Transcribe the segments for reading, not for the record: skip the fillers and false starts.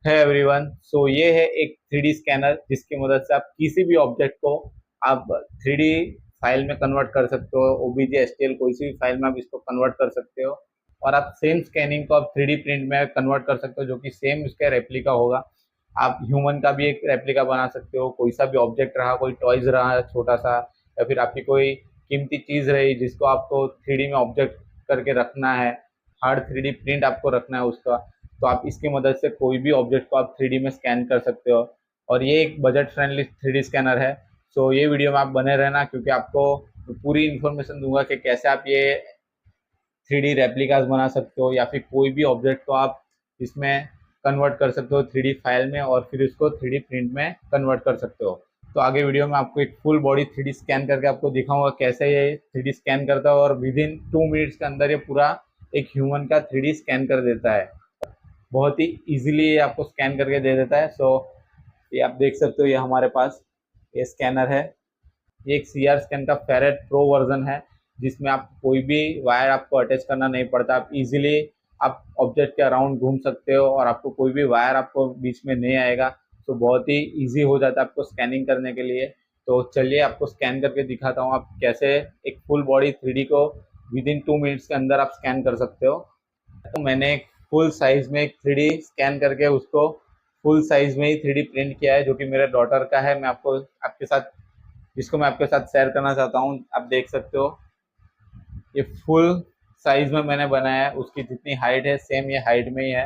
है एवरीवन। सो ये है एक 3D स्कैनर जिसकी मदद से आप किसी भी ऑब्जेक्ट को आप 3D फाइल में कन्वर्ट कर सकते हो। ओबीजे एसटीएल कोई सी भी फाइल में आप इसको कन्वर्ट कर सकते हो और आप सेम स्कैनिंग को आप 3D प्रिंट में कन्वर्ट कर सकते हो, जो कि सेम उसका रेप्लिका होगा। आप ह्यूमन का भी एक रेप्लिका बना सकते हो। कोई सा भी ऑब्जेक्ट रहा, कोई टॉयज रहा छोटा सा, या फिर आपकी कोई कीमती चीज रही जिसको आपको 3D में ऑब्जेक्ट करके रखना है, हार्ड 3D प्रिंट आपको रखना है उसका, तो आप इसकी मदद से कोई भी ऑब्जेक्ट को आप 3D में स्कैन कर सकते हो। और ये एक बजट फ्रेंडली 3D स्कैनर है। सो ये वीडियो में आप बने रहना, क्योंकि आपको पूरी इन्फॉर्मेशन दूंगा कि कैसे आप ये 3D रेप्लिकास बना सकते हो या फिर कोई भी ऑब्जेक्ट को आप इसमें कन्वर्ट कर सकते हो 3D फाइल में, और फिर इसको 3D प्रिंट में कन्वर्ट कर सकते हो। तो आगे वीडियो में आपको एक फुल बॉडी 3D स्कैन करके आपको दिखाऊंगा कैसे ये 3D स्कैन करता है, और विद इन 2 मिनट्स के अंदर ये पूरा एक ह्यूमन का 3D स्कैन कर देता है। बहुत ही इजीली ये आपको स्कैन करके दे देता है। सो ये आप देख सकते हो, ये हमारे पास ये स्कैनर है। ये एक सीआर स्कैन का फेरेट प्रो वर्जन है, जिसमें आप कोई भी वायर आपको अटैच करना नहीं पड़ता। आप इजीली आप ऑब्जेक्ट के अराउंड घूम सकते हो और आपको कोई भी वायर आपको बीच में नहीं आएगा। तो बहुत ही इजी हो जाता है आपको स्कैनिंग करने के लिए। तो चलिए आपको स्कैन करके दिखाता हूँ आप कैसे एक फुल बॉडी 3D को विद इन 2 मिनट्स के अंदर आप स्कैन कर सकते हो। तो मैंने एक फुल साइज में एक 3D स्कैन करके उसको फुल साइज में ही 3D प्रिंट किया है, जो कि मेरे डॉटर का है। मैं आपको आपके साथ जिसको मैं आपके साथ शेयर करना चाहता हूँ। आप देख सकते हो, ये फुल साइज में मैंने बनाया है। उसकी जितनी हाइट है सेम ये हाइट में ही है,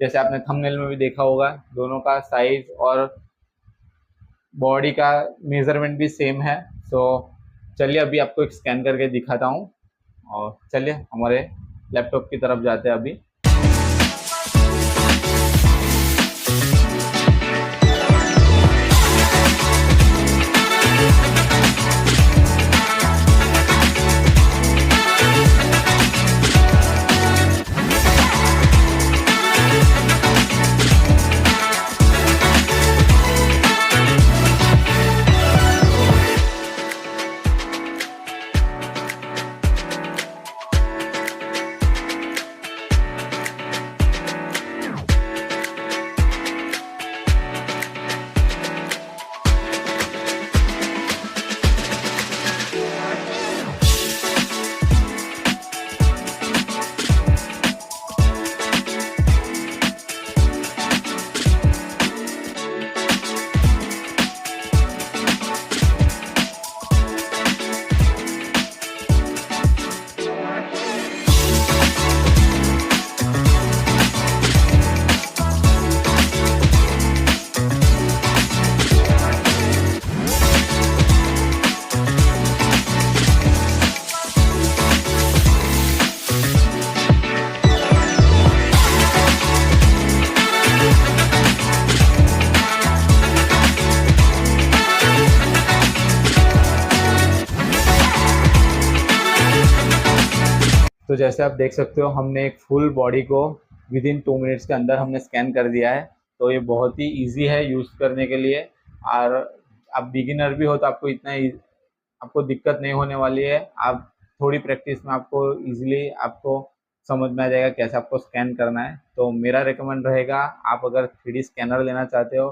जैसे आपने थंबनेल में भी देखा होगा। दोनों का साइज और बॉडी का मेजरमेंट भी सेम है। सो चलिए अभी आपको एक स्कैन करके दिखाता हूँ, और चलिए हमारे लैपटॉप की तरफ जाते हैं अभी। तो जैसे आप देख सकते हो, हमने एक फुल बॉडी को विद इन 2 मिनट्स के अंदर हमने स्कैन कर दिया है। तो ये बहुत ही इजी है यूज़ करने के लिए। और आप बिगिनर भी हो तो आपको आपको दिक्कत नहीं होने वाली है। आप थोड़ी प्रैक्टिस में आपको इजीली आपको समझ में आ जाएगा कैसे आपको स्कैन करना है। तो मेरा रिकमेंड रहेगा, आप अगर 3D स्कैनर लेना चाहते हो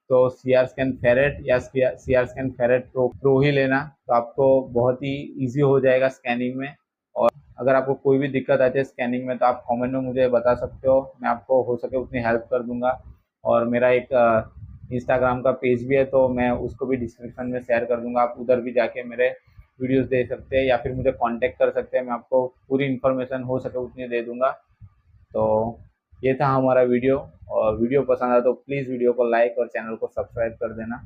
तो सीआर स्कैन फेरेट या सीआर स्कैन फेरेट प्रो ही लेना। तो आपको बहुत ही ईजी हो जाएगा स्कैनिंग में। और अगर आपको कोई भी दिक्कत आती है स्कैनिंग में तो आप कमेंट में मुझे बता सकते हो, मैं आपको हो सके उतनी हेल्प कर दूंगा। और मेरा एक इंस्टाग्राम का पेज भी है, तो मैं उसको भी डिस्क्रिप्शन में शेयर कर दूंगा। आप उधर भी जाके मेरे वीडियोस देख सकते हैं या फिर मुझे कांटेक्ट कर सकते हैं। मैं आपको पूरी इन्फॉर्मेशन हो सके उतनी दे दूंगा। तो ये था हमारा वीडियो, और वीडियो पसंद आया तो प्लीज़ वीडियो को लाइक और चैनल को सब्सक्राइब कर देना।